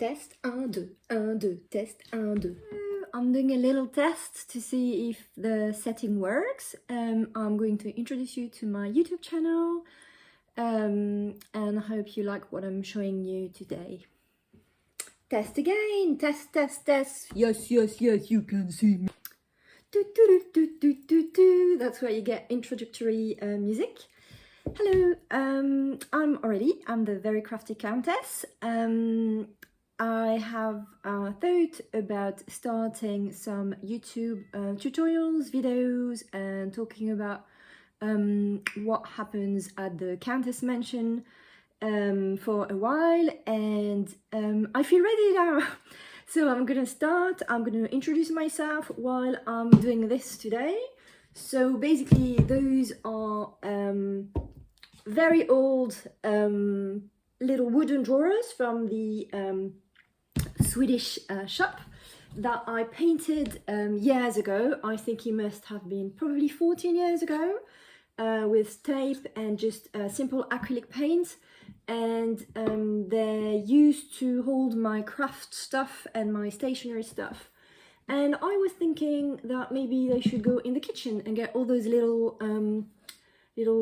Test 1, 2, 1, 2, test 1, 2. I'm doing a little test to see if the setting works. I'm going to introduce you to my YouTube channel and I hope you like what I'm showing you today. Test again, test, test, test. Yes, yes, yes, you can see me. Do, do, do, do, do, do, do. That's where you get introductory music. Hello, I'm Aurélie, I'm the Very Crafty Countess. I have thought about starting some YouTube tutorials, videos, and talking about what happens at the Countess Mansion for a while, and I feel ready now. So I'm gonna start, I'm gonna introduce myself while I'm doing this today. So basically those are very old little wooden drawers from the Swedish shop that I painted years ago. I think it must have been probably 14 years ago with tape and just simple acrylic paint, and they're used to hold my craft stuff and my stationery stuff. And I was thinking that maybe they should go in the kitchen and get all those little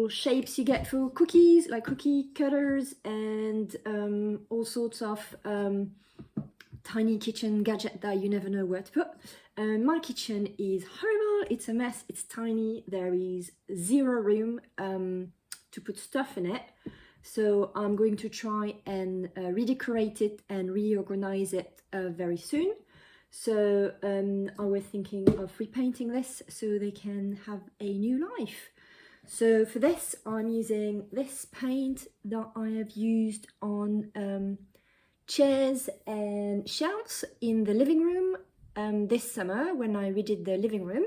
shapes you get for cookies, like cookie cutters, and all sorts of tiny kitchen gadget that you never know where to put. My kitchen is horrible, it's a mess, it's tiny, there is zero room to put stuff in it. So I'm going to try and redecorate it and reorganize it very soon. So I was thinking of repainting this so they can have a new life. So for this, I'm using this paint that I have used on chairs and shelves in the living room this summer when I redid the living room.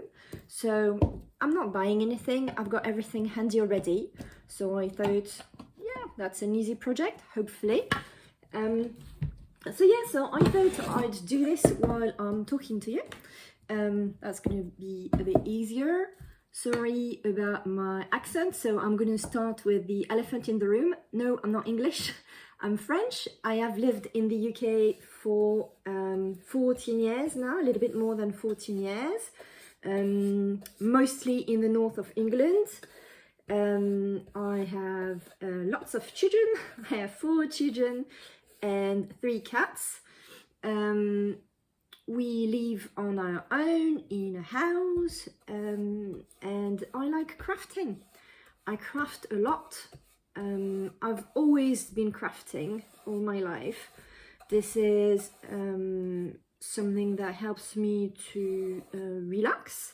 So I'm not buying anything, I've got everything handy already. So I thought, yeah, that's an easy project, hopefully. So I thought I'd do this while I'm talking to you. That's going to be a bit easier. Sorry about my accent, so I'm going to start with the elephant in the room. No, I'm not English, I'm French. I have lived in the UK for 14 years now, a little bit more than 14 years, mostly in the north of England. I have lots of children. I have 4 children and 3 cats. We live on our own in a house, and I like crafting. I craft a lot. I've always been crafting all my life. This is something that helps me to relax,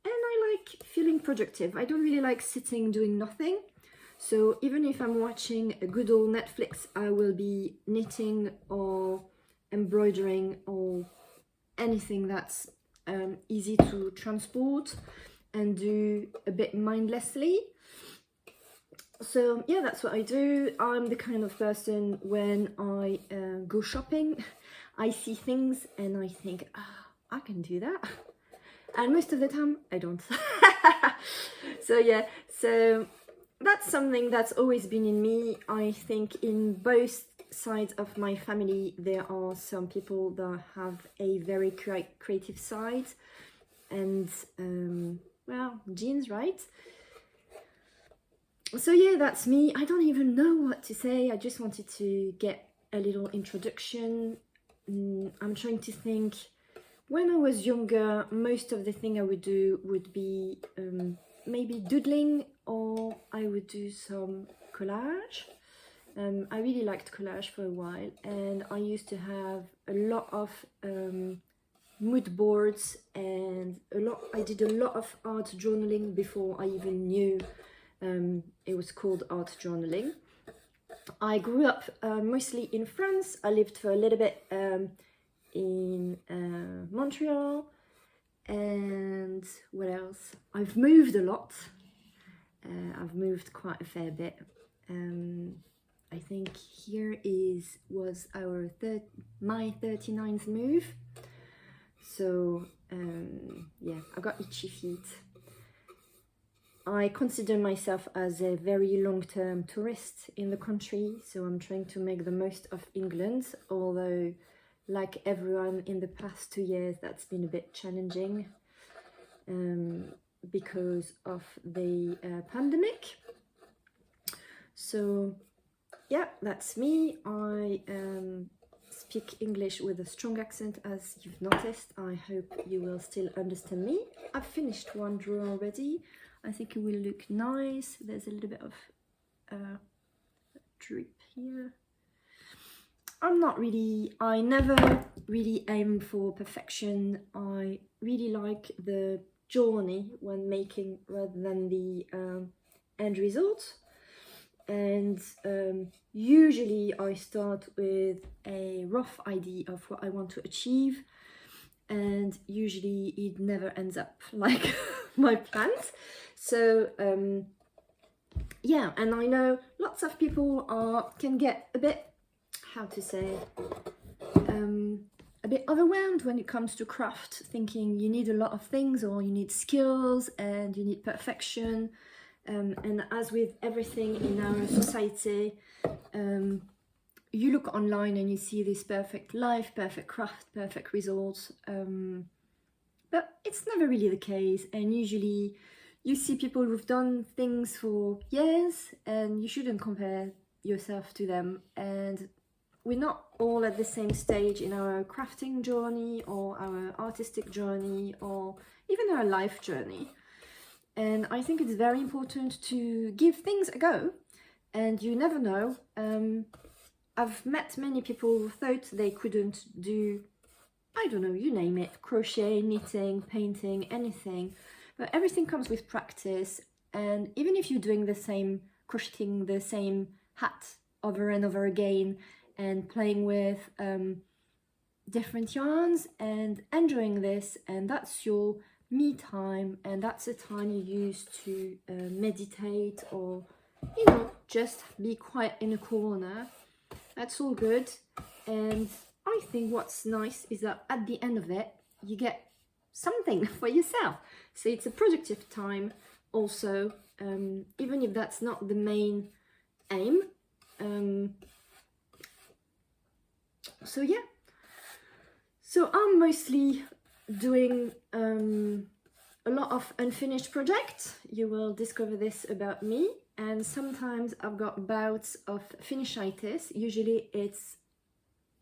and I like feeling productive. I don't really like sitting doing nothing. So even if I'm watching a good old Netflix, I will be knitting or embroidering or anything that's easy to transport and do a bit mindlessly. So yeah, that's what I do. I'm the kind of person, when I go shopping, I see things and I think, I can do that. And most of the time I don't. So yeah, so that's something that's always been in me. I think in both sides of my family there are some people that have a very creative side, and well, genes, right? So yeah, that's me. I don't even know what to say. I just wanted to get a little introduction. I'm trying to think. When I was younger, most of the thing I would do would be maybe doodling, or I would do some collage. I really liked collage for a while, and I used to have a lot of mood boards, and I did a lot of art journaling before I even knew it was called art journaling. I grew up mostly in France. I lived for a little bit in Montreal, and what else? I've moved a lot. I've moved quite a fair bit. I think here was my 39th move. So yeah, I got itchy feet. I consider myself as a very long-term tourist in the country, so I'm trying to make the most of England, although like everyone in the past 2 years that's been a bit challenging because of the pandemic. So yeah, that's me. I speak English with a strong accent, as you've noticed. I hope you will still understand me. I've finished one drawer already. I think it will look nice. There's a little bit of drip here. I never really aim for perfection. I really like the journey when making rather than the end result. And usually I start with a rough idea of what I want to achieve, and usually it never ends up like my plans. So yeah, and I know lots of people can get a bit, how to say, a bit overwhelmed when it comes to craft, thinking you need a lot of things, or you need skills and you need perfection. And as with everything in our society, you look online and you see this perfect life, perfect craft, perfect results, but it's never really the case. And usually you see people who've done things for years, and you shouldn't compare yourself to them. And we're not all at the same stage in our crafting journey or our artistic journey or even our life journey. And I think it's very important to give things a go, and you never know. I've met many people who thought they couldn't do, I don't know, you name it, crochet, knitting, painting, anything. But everything comes with practice, and even if you're doing the same, crocheting the same hat over and over again, and playing with different yarns and enjoying this, and that's your me time, and that's the time you use to meditate, or just be quiet in a corner. That's all good. And I think what's nice is that at the end of it you get something for yourself, so it's a productive time also, even if that's not the main aim. So yeah, so I'm mostly doing a lot of unfinished projects. You will discover this about me. And sometimes I've got bouts of finishitis. Usually it's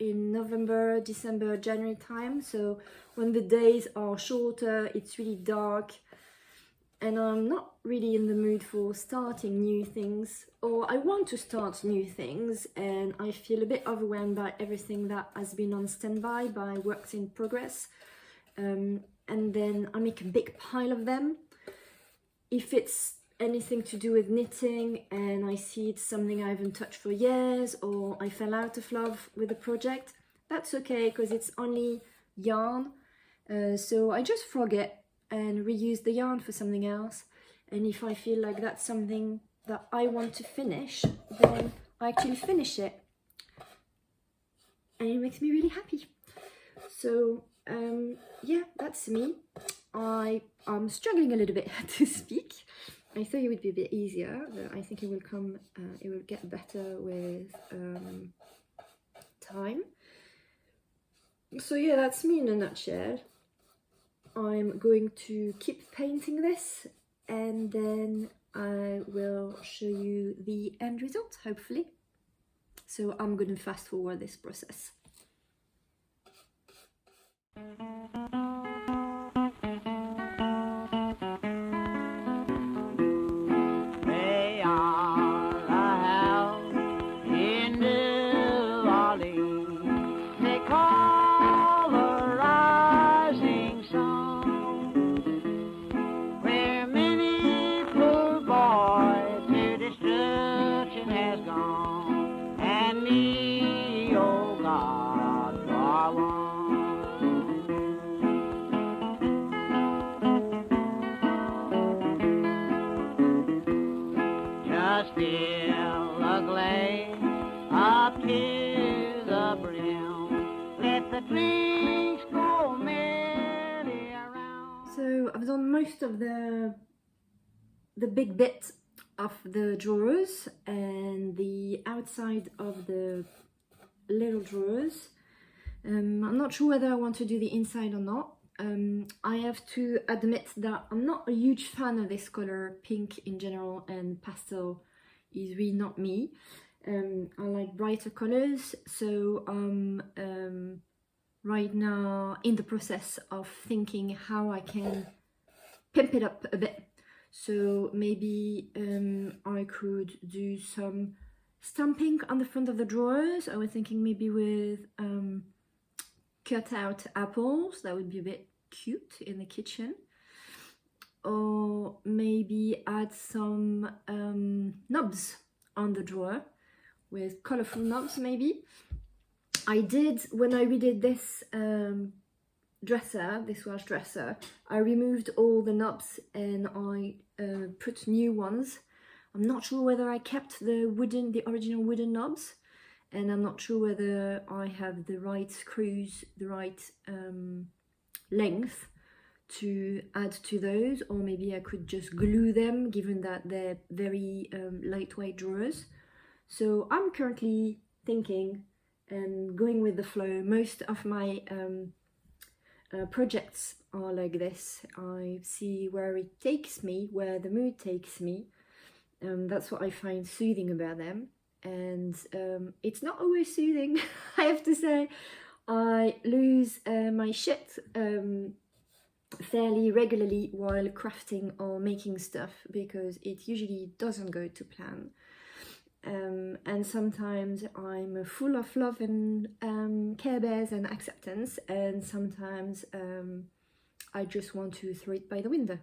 in November, December, January time. So when the days are shorter, it's really dark, and I'm not really in the mood for starting new things, or I want to start new things, and I feel a bit overwhelmed by everything that has been on standby, by works in progress. And then I make a big pile of them. If it's anything to do with knitting and I see it's something I haven't touched for years, or I fell out of love with the project, that's okay, because it's only yarn. So I just forget and reuse the yarn for something else. And if I feel like that's something that I want to finish, then I actually finish it, and it makes me really happy. So yeah, that's me. I'm struggling a little bit to speak. I thought it would be a bit easier, but I think it will get better with time. So yeah, that's me in a nutshell. I'm going to keep painting this, and then I will show you the end result, hopefully. So I'm going to fast forward this process. So I've done most of the the big bit of the drawers and the outside of the little drawers. I'm not sure whether I want to do the inside or not. I have to admit that I'm not a huge fan of this color, pink in general, and pastel is really not me. I like brighter colors, so I'm right now in the process of thinking how I can pimp it up a bit. So maybe I could do some stamping on the front of the drawers. I was thinking maybe with cut out apples, that would be a bit cute in the kitchen. Or maybe add some knobs on the drawer with colorful knobs maybe. I did, when I redid this this wash dresser, I removed all the knobs and I put new ones. I'm not sure whether I kept the original wooden knobs, and I'm not sure whether I have the right screws, the right length to add to those, or maybe I could just glue them, given that they're very lightweight drawers. So I'm currently thinking and going with the flow. Most of my projects are like this. I see where it takes me, where the mood takes me. That's what I find soothing about them. And it's not always soothing, I have to say. I lose my shit fairly regularly while crafting or making stuff, because it usually doesn't go to plan. And sometimes I'm full of love and care bears and acceptance, and sometimes I just want to throw it by the window.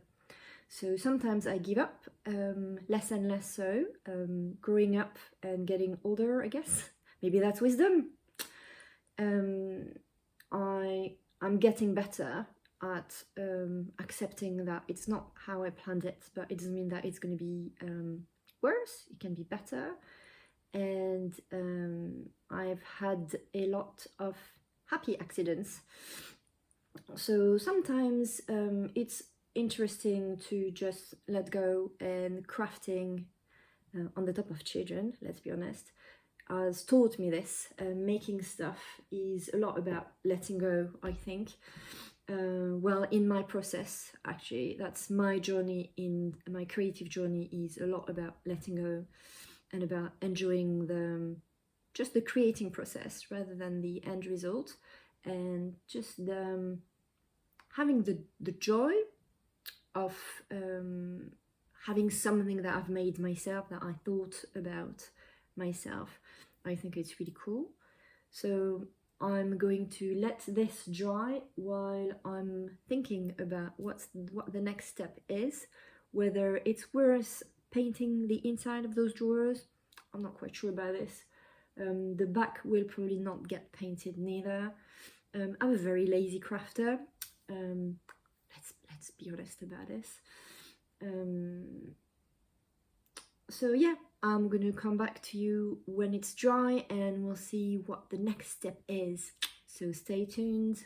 So sometimes I give up, less and less so, growing up and getting older, I guess. Maybe that's wisdom. I'm getting better at accepting that it's not how I planned it, but it doesn't mean that it's going to be worse. It can be better. And I've had a lot of happy accidents. So sometimes it's interesting to just let go, and crafting on the top of children, let's be honest, has taught me this. Making stuff is a lot about letting go, I think. Well, in my process, actually, that's my journey, in my creative journey, is a lot about letting go and about enjoying just the creating process rather than the end result, and just having the joy of having something that I've made myself, that I thought about myself. I think it's really cool. So I'm going to let this dry while I'm thinking about what the next step is, whether it's worth painting the inside of those drawers. I'm not quite sure about this. The back will probably not get painted neither. I'm a very lazy crafter. Let's be honest about this. So yeah, I'm gonna come back to you when it's dry, and we'll see what the next step is. So stay tuned.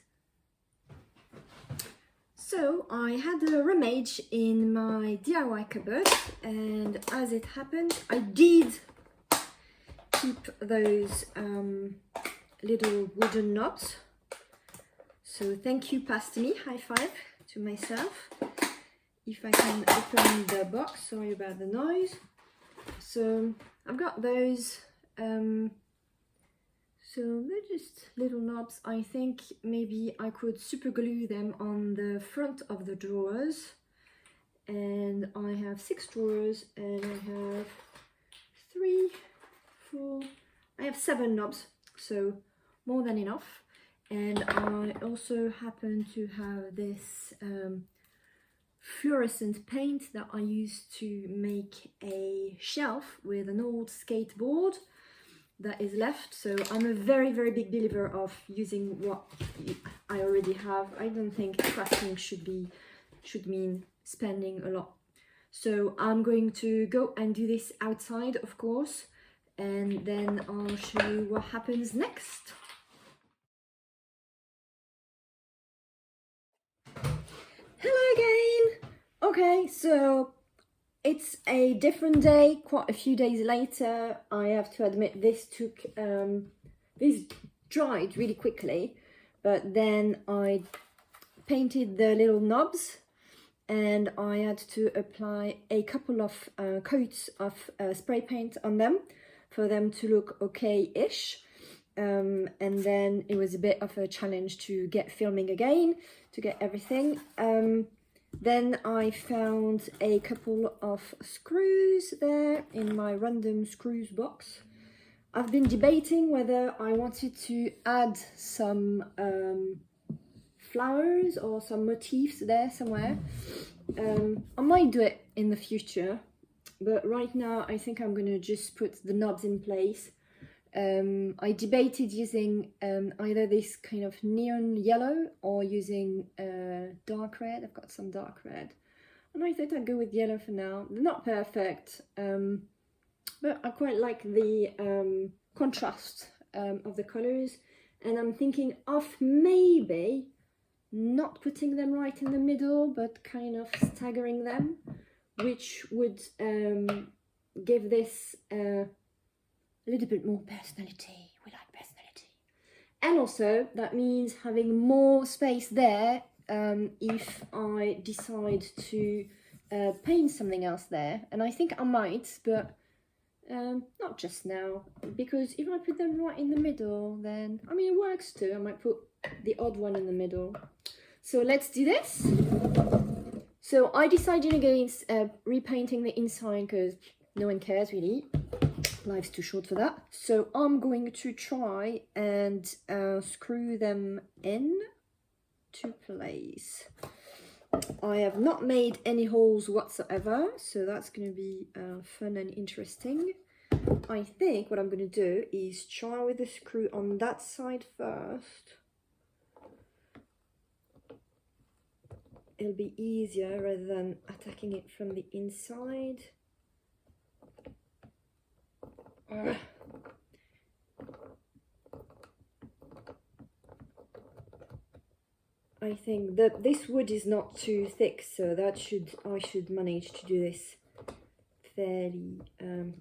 So I had a rummage in my DIY cupboard, and as it happened, I did keep those little wooden knobs. So thank you, past me, high five to myself. If I can open the box, sorry about the noise. So I've got those, so they're just little knobs. I think maybe I could super glue them on the front of the drawers. And I have 6 drawers, and I have 3, 4, I have 7 knobs, so more than enough. And I also happen to have this fluorescent paint that I used to make a shelf with an old skateboard that is left. So I'm a very, very big believer of using what I already have. I don't think crafting should mean spending a lot. So I'm going to go and do this outside, of course, and then I'll show you what happens next. Hello again. Okay, so it's a different day, quite a few days later. I have to admit this dried really quickly, but then I painted the little knobs and I had to apply a couple of coats of spray paint on them for them to look okay-ish. And then it was a bit of a challenge to get filming again, to get everything. Then I found a couple of screws there in my random screws box. I've been debating whether I wanted to add some flowers or some motifs there somewhere. I might do it in the future, but right now I think I'm gonna just put the knobs in place. I debated using either this kind of neon yellow or using dark red. I've got some dark red, and I thought I'd go with yellow for now. They're not perfect, but I quite like the contrast of the colors, and I'm thinking of maybe not putting them right in the middle, but kind of staggering them, which would give this a little bit more personality. We like personality. And also that means having more space there if I decide to paint something else there. And I think I might, but not just now, because if I put them right in the middle, then I mean it works too. I might put the odd one in the middle. So let's do this. So I decided against repainting the inside because no one cares really. Life's too short for that. So I'm going to try and screw them in to place. I have not made any holes whatsoever, so that's going to be fun and interesting. I think what I'm going to do is try with the screw on that side first. It'll be easier rather than attacking it from the inside. I think that this wood is not too thick, so that I should manage to do this fairly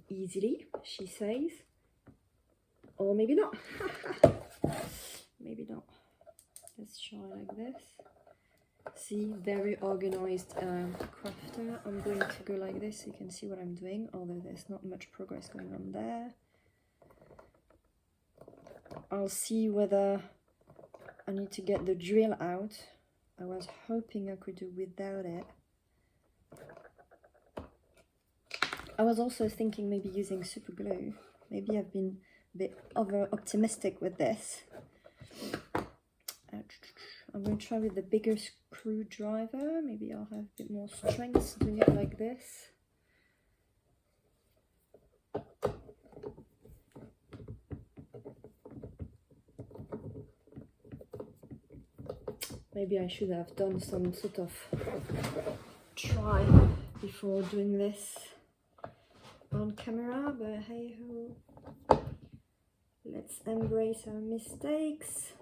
easily, she says. Or maybe not. Maybe not. Let's try like this. See, very organized crafter. I'm going to go like this so you can see what I'm doing, although there's not much progress going on there. I'll see whether I need to get the drill out. I was hoping I could do without it. I was also thinking maybe using super glue. Maybe I've been a bit over optimistic with this. I'm going to try with the bigger screwdriver. Maybe I'll have a bit more strength doing it like this. Maybe I should have done some sort of try before doing this on camera, but hey ho. Let's embrace our mistakes.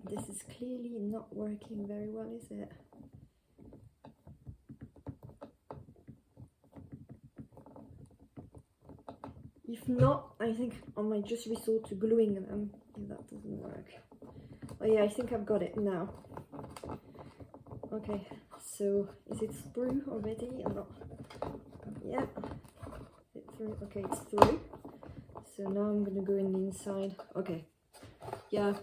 This is clearly not working very well, is it? If not, I think I might just resort to gluing them if that doesn't work. Oh yeah, I think I've got it now. Okay, so is it through already or not? Yeah, is it through? Okay, it's through. So now I'm gonna go in the inside. Okay, yeah,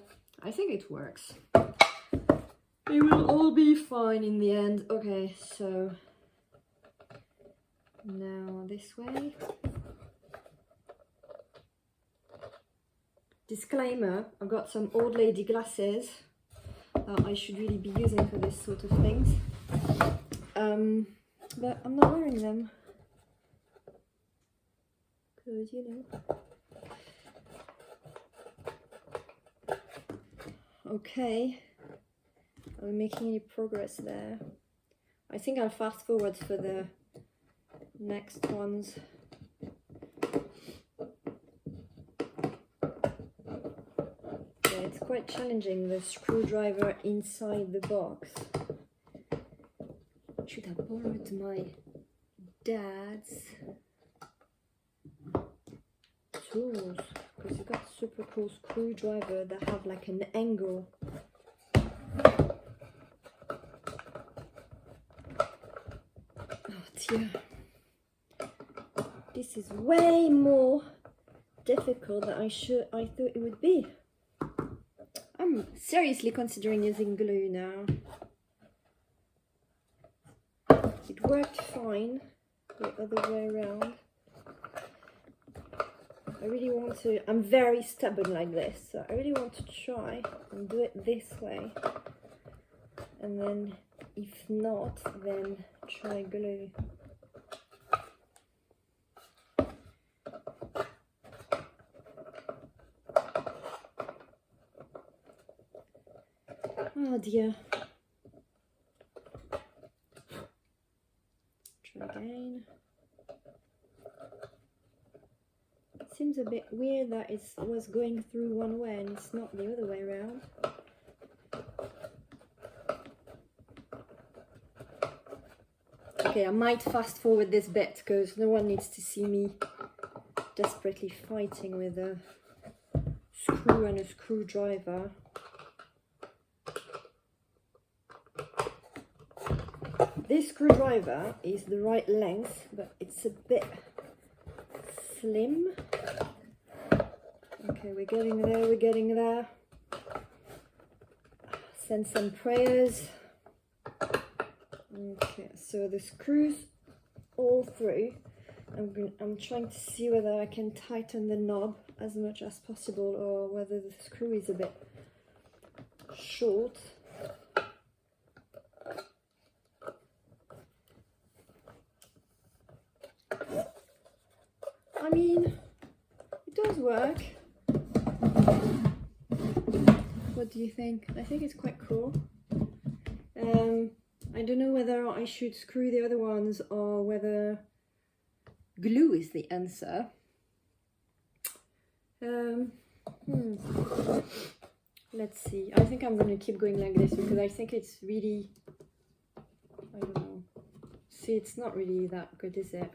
I think it works. It will all be fine in the end. Okay, so now this way. Disclaimer, I've got some old lady glasses that I should really be using for this sort of things. But I'm not wearing them. Because, you know. Okay. Are we making any progress there? I think I'll fast forward for the next ones. Yeah, it's quite challenging, the screwdriver inside the box. borrowed my dad's tools because he's got a super cool screwdriver that have like an angle. Oh dear. This is way more difficult than I thought it would be. I'm seriously considering using glue now. It worked fine the other way around. I really want to, I'm very stubborn like this, so I really want to try and do it this way. And then if not, then try glue. Oh dear. Try again. It seems a bit weird that it was going through one way and it's not the other way around. Okay, I might fast forward this bit because no one needs to see me desperately fighting with a screw and a screwdriver. This screwdriver is the right length, but it's a bit slim. Okay, we're getting there, we're getting there. Send some prayers. Okay, so the screws all through. I'm trying to see whether I can tighten the knob as much as possible or whether the screw is a bit short. I mean, it does work. What do you think? I think it's quite cool. I don't know whether I should screw the other ones or whether glue is the answer. Let's see. I think I'm going to keep going like this because I think it's really, I don't know. See, it's not really that good, is it?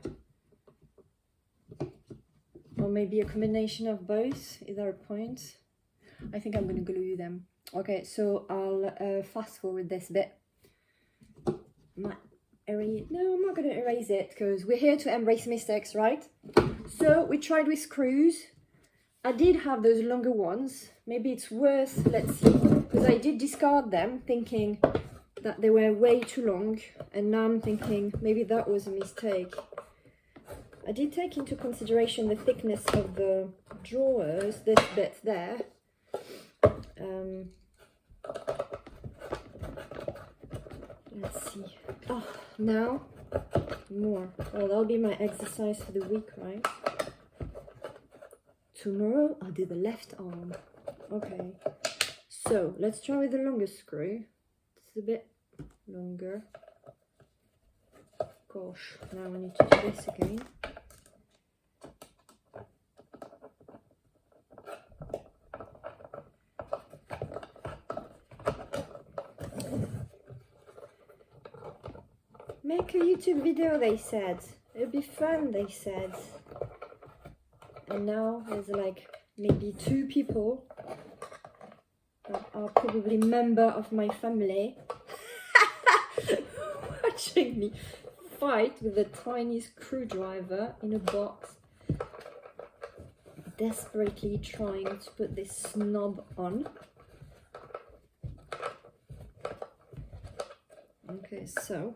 Or maybe a combination of both. Is there a point? I think I'm going to glue them. Okay, so I'll fast forward this bit. No, I'm not going to erase it because we're here to embrace mistakes, right? So we tried with screws. I did have those longer ones. Maybe it's worth, let's see, because I did discard them thinking that they were way too long. And now I'm thinking maybe that was a mistake. I did take into consideration the thickness of the drawers, this bit there. Let's see. Oh, now more. Well, that'll be my exercise for the week, right? Tomorrow I'll do the left arm. Okay. So let's try with the longest screw. It's a bit longer. Gosh, now I need to do this again. Make a YouTube video, they said. It'll be fun, they said. And now there's like maybe 2 people that are probably member of my family watching me fight with a tiny screwdriver in a box, desperately trying to put this knob on. Okay, so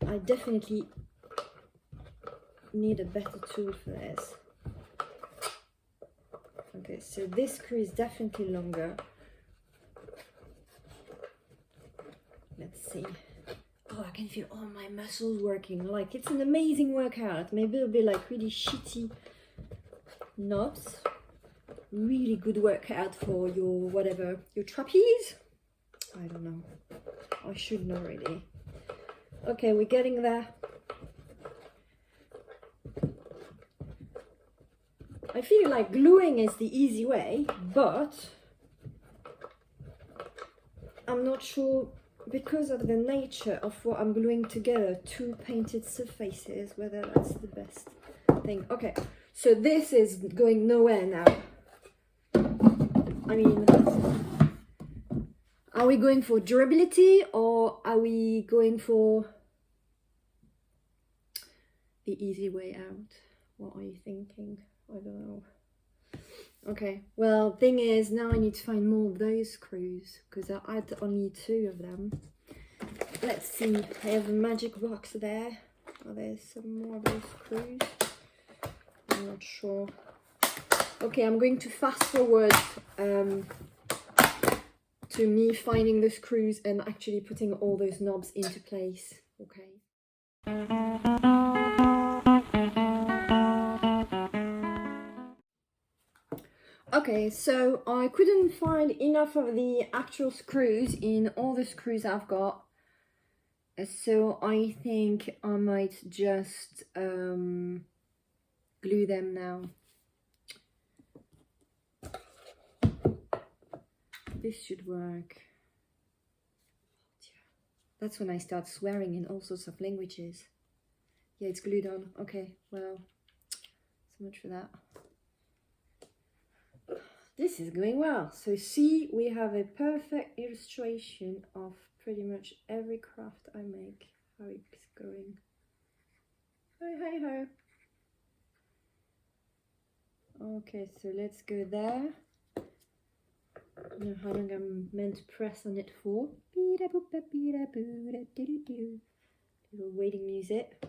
I definitely need a better tool for this. Okay, so this screw is definitely longer. Let's see. Oh, I can feel all my muscles working. Like, it's an amazing workout. Maybe it'll be like really shitty knobs. Really good workout for your whatever, your trapeze. I don't know. I should know really. Okay, we're getting there. I feel like gluing is the easy way, but I'm not sure because of the nature of what I'm gluing together, two painted surfaces, whether that's the best thing. Okay, so this is going nowhere now. I mean, are we going for durability or are we going for the easy way out? What are you thinking? I don't know. Okay, well, thing is, now I need to find more of those screws because I had only 2 of them. Let's see, I have a magic box there. Oh, there's some more of those screws. I'm not sure. Okay, I'm going to fast forward to me finding the screws and actually putting all those knobs into place. Okay. Okay, so I couldn't find enough of the actual screws in all the screws I've got. So I think I might just glue them now. This should work. That's when I start swearing in all sorts of languages. Yeah, it's glued on. Okay, well, so much for that. This is going well. So see, we have a perfect illustration of pretty much every craft I make, how it's going. Hey ho. Okay, so let's go there. I don't know how long I'm meant to press on it for. Little waiting music.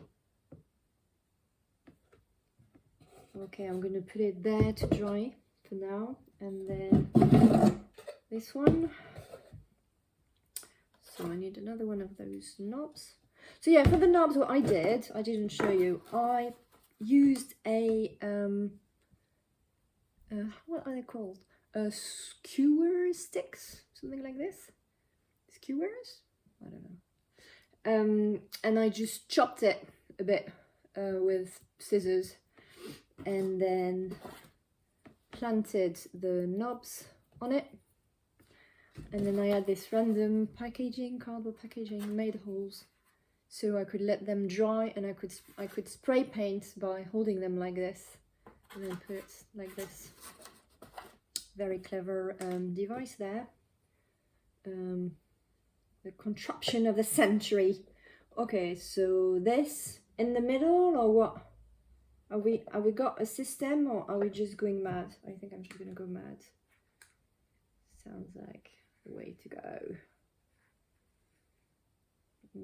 Okay, I'm gonna put it there to dry for now, and then this one. So I need another one of those knobs. So yeah, for the knobs, what I didn't show you. I used a what are they called? Skewer sticks, something like this. Skewers? I don't know. And I just chopped it a bit with scissors, and then planted the knobs on it. And then I had this random packaging, cardboard packaging, made holes, so I could let them dry, and I could spray paint by holding them like this, and then put it like this. Very clever device there. The contraption of the century. Okay, so this in the middle, or what? Are we got a system, or are we just going mad? I think I'm just gonna go mad. Sounds like the way to go.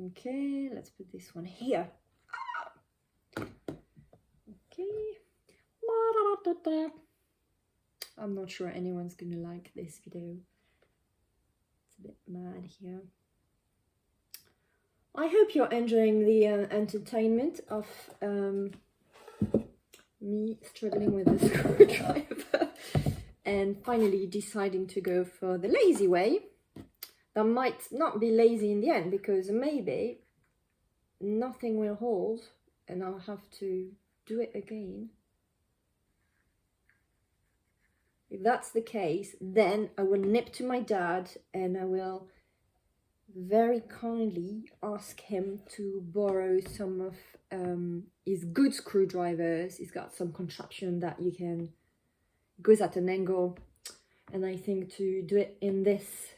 Okay, let's put this one here. Okay. I'm not sure anyone's gonna like this video. It's a bit mad here. I hope you're enjoying the entertainment of me struggling with the screwdriver and finally deciding to go for the lazy way. That might not be lazy in the end, because maybe nothing will hold and I'll have to do it again. If that's the case, then I will nip to my dad and I will very kindly ask him to borrow some of his good screwdrivers. He's got some contraption that you can, goes at an angle, and I think to do it in this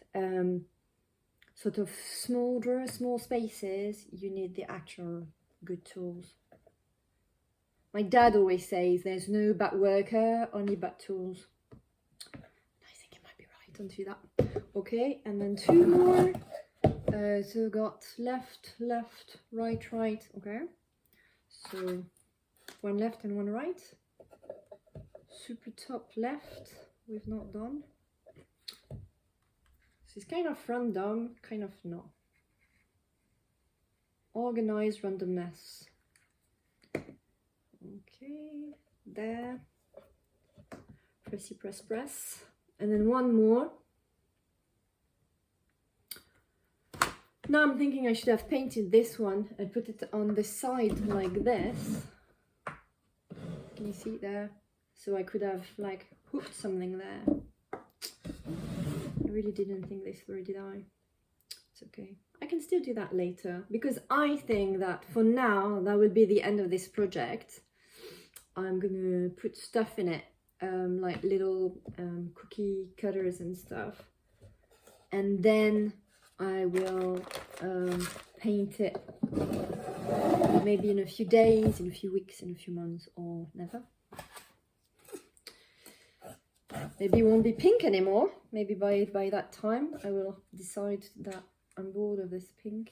sort of small drawer, small spaces, you need the actual good tools. My dad always says there's no bad worker, only bad tools. I think he might be right, don't do that. Okay, and then 2 more. So got left, left, right, right. Okay, so 1 left and 1 right. Super top left we've not done. This is kind of random, kind of not. Organized randomness. Okay, there. Pressy press press. And then 1 more. Now I'm thinking I should have painted this one and put it on the side like this. Can you see it there? So I could have like hooked something there. I really didn't think this through, did I? It's okay. I can still do that later because I think that for now that will be the end of this project. I'm gonna put stuff in it, like little cookie cutters and stuff, and then I will paint it maybe in a few days, in a few weeks, in a few months, or never. Maybe it won't be pink anymore. Maybe by that time I will decide that I'm bored of this pink,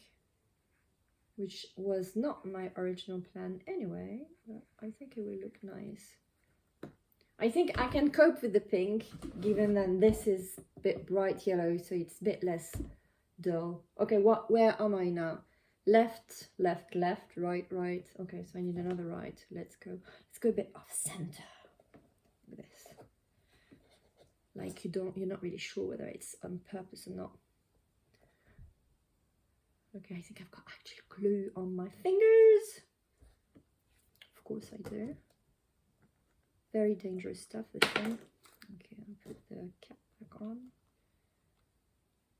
which was not my original plan anyway, but I think it will look nice. I think I can cope with the pink, given that this is a bit bright yellow, so it's a bit less dull. Okay, where am I now? Left, left, left, right, right. Okay, so I need another right. Let's go a bit off center with this. Like you're not really sure whether it's on purpose or not. Okay, I think I've got actual glue on my fingers. Of course I do. Very dangerous stuff, this one. Okay, I'll put the cap back on.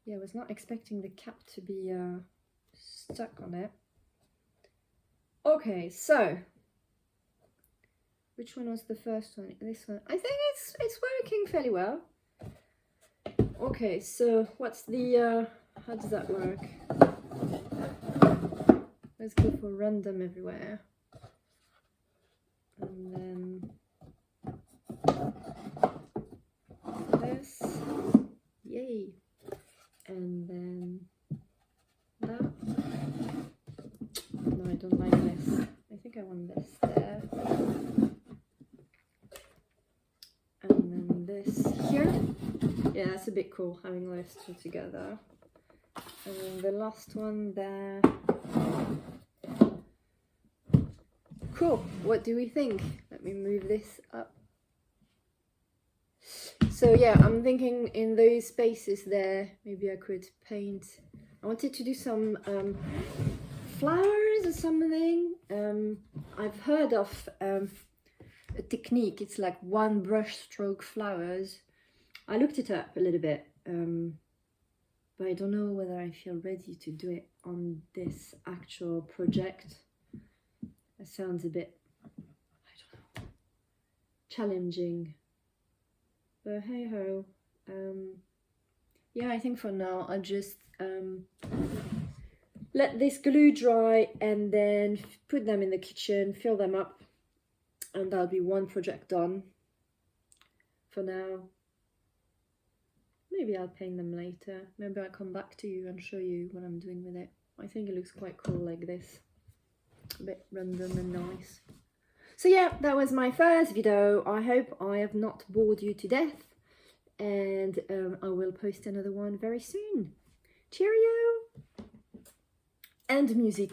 Yeah, I was not expecting the cap to be stuck on it. Okay, so which one was the first one? This one. I think it's working fairly well. Okay, so what's the how does that work? Let's go for random everywhere. And then this. Yay. And then that. No, I don't like this. I think I want this there. And then this here. Yeah, it's a bit cool having those two together. And then the last one there. Cool. What do we think? Let me move this up. So yeah, I'm thinking in those spaces there, maybe I could paint. I wanted to do some flowers or something. I've heard of a technique. It's like one brush stroke flowers. I looked it up a little bit, but I don't know whether I feel ready to do it on this actual project. It sounds a bit, I don't know, challenging. But hey ho. Yeah, I think for now I'll just let this glue dry and then put them in the kitchen, fill them up, and that'll be one project done. For now, maybe I'll paint them later. Maybe I'll come back to you and show you what I'm doing with it. I think it looks quite cool like this. A bit random and nice. So yeah, that was my first video. I hope I have not bored you to death, and I will post another one very soon. Cheerio! And music.